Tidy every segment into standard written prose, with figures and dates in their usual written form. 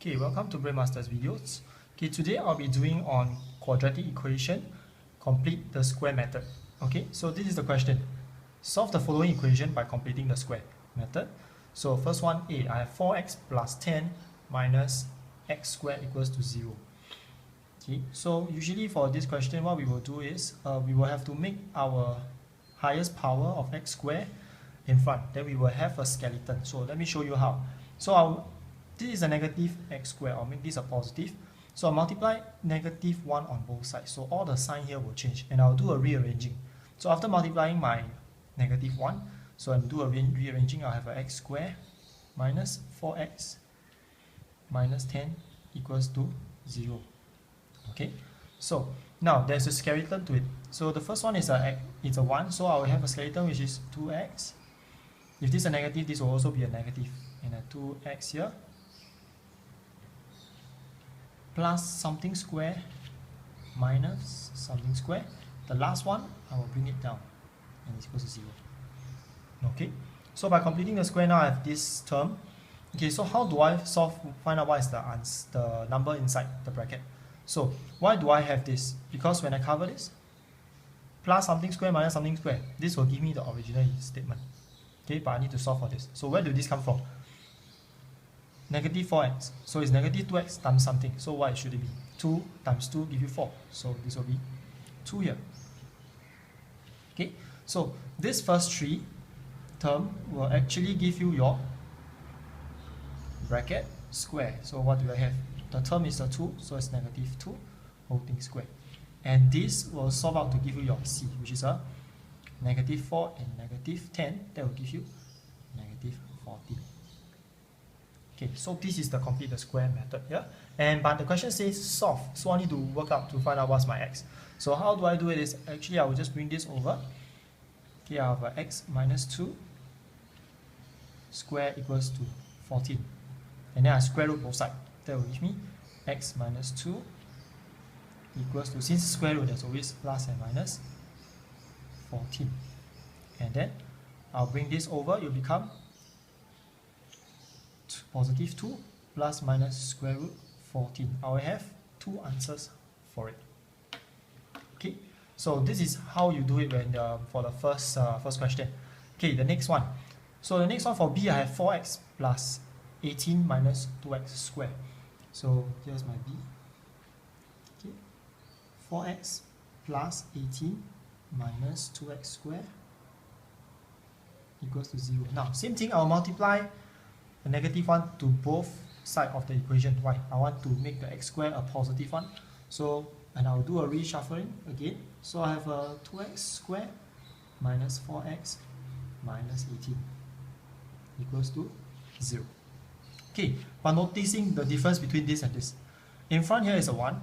Okay, welcome to Brainmasters videos. Okay, today I'll be doing on quadratic equation, complete the square method. Okay, so this is the question. Solve the following equation by completing the square method. So first one, A, I have 4x plus 10 minus x squared equals to 0. Okay, so usually for this question, what we will do is, we will have to make our highest power of x squared in front. Then we will have a skeleton. So let me show you how. So this is a negative x squared. I'll make this a positive. So I'll multiply negative 1 on both sides. So all the sign here will change. And I'll do a rearranging. So after multiplying my negative 1, so I'll do a rearranging. I'll have a x squared minus 4x minus 10 equals to 0. Okay, so now there's a skeleton to it. So the first one is it's a 1. So I will have a skeleton which is 2x. If this is a negative, this will also be a negative. And a 2x here. Plus something square minus something square. The last one, I will bring it down and it's equals to 0. Okay, so by completing the square, now I have this term. Okay, so how do I find out what is the number inside the bracket? So why do I have this? Because when I cover this, plus something square minus something square, this will give me the original statement. Okay, but I need to solve for this. So where do this come from? Negative 4x. So it's negative 2x times something. So what should it be? 2 times 2 give you 4. So this will be 2 here. Okay, so this first 3 term will actually give you your bracket square. So what do I have? The term is a 2, so it's negative 2 whole thing square. And this will solve out to give you your C, which is a negative 4 and negative 10. That will give you negative 14. Okay, so this is the complete the square method here. But the question says solve, so I need to work out to find out what's my x. So how do I do it is, actually I will just bring this over. Okay, I have x minus 2 square equals to 14. And then I square root both sides. That will give me x minus 2 equals to, since square root there's always plus and minus, 14. And then I'll bring this over, it will become positive 2 plus minus square root 14. I will have 2 answers for it. Okay, so this is how you do it when for the first question. Okay, the next one. So the next one for B, I have 4x plus 18 minus 2x squared. So here's my B. Okay, 4x plus 18 minus 2x squared equals to 0. Now, same thing, I'll multiply the negative 1 to both sides of the equation. Why? I want to make the x squared a positive one. So, and I'll do a reshuffling again. So I have a 2x squared minus 4x minus 18 equals to 0. Okay, but noticing the difference between this and this. In front here is a 1,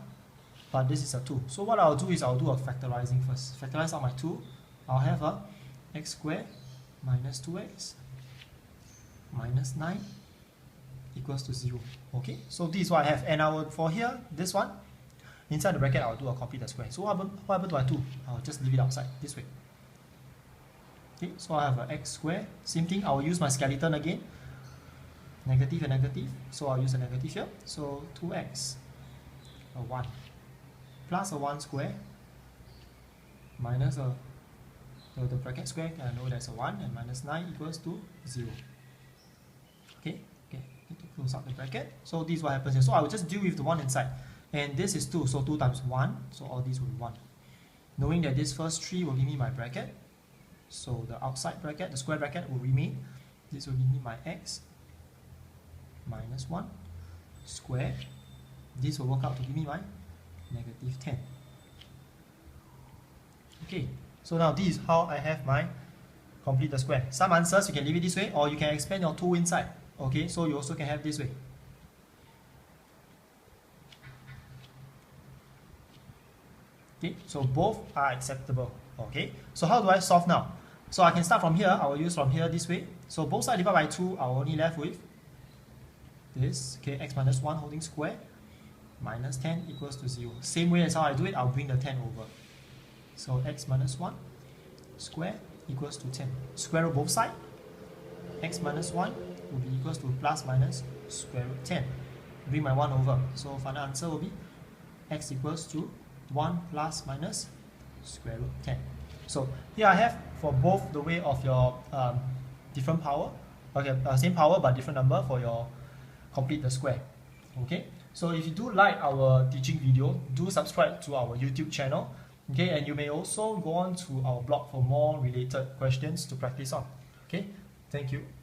but this is a 2. So what I'll do is I'll do a factorizing first. Factorize out my 2. I'll have a x squared minus 2x minus 9 equals to 0. Okay, so this is what I have. And I will, for here, this one, inside the bracket, I'll do a complete the square. So what happened to my 2? I'll just leave it outside, this way. Okay, so I have an x squared. Same thing, I will use my skeleton again. Negative and negative, so I'll use a negative here. So 2x, a 1, plus a 1 square, minus the bracket square, I know that's a 1, and minus 9 equals to 0. Okay, need to close up the bracket. So this is what happens here. So I will just deal with the 1 inside. And this is 2, so 2 times 1, so all these will be 1. Knowing that this first 3 will give me my bracket, so the outside bracket, the square bracket will remain. This will give me my x minus 1 square. This will work out to give me my negative 10. Okay, so now this is how I have my complete the square. Some answers you can leave it this way, or you can expand your 2 inside. Okay, so you also can have this way. Okay, so both are acceptable. Okay, so how do I solve now? So I can start from here. I will use from here this way. So both sides divided by 2, I will only left with this. Okay, x minus 1 holding square minus 10 equals to 0. Same way as how I do it, I'll bring the 10 over. So x minus 1 square equals to 10. Square root both sides. X minus 1 will be equals to plus minus square root 10. bring my 1 over. So final answer will be x equals to 1 plus minus square root 10. So here I have for both the way of your different power, okay, same power but different number for your complete the square. Okay, so if you do like our teaching video, do subscribe to our YouTube channel. Okay, and you may also go on to our blog for more related questions to practice on. Okay, thank you.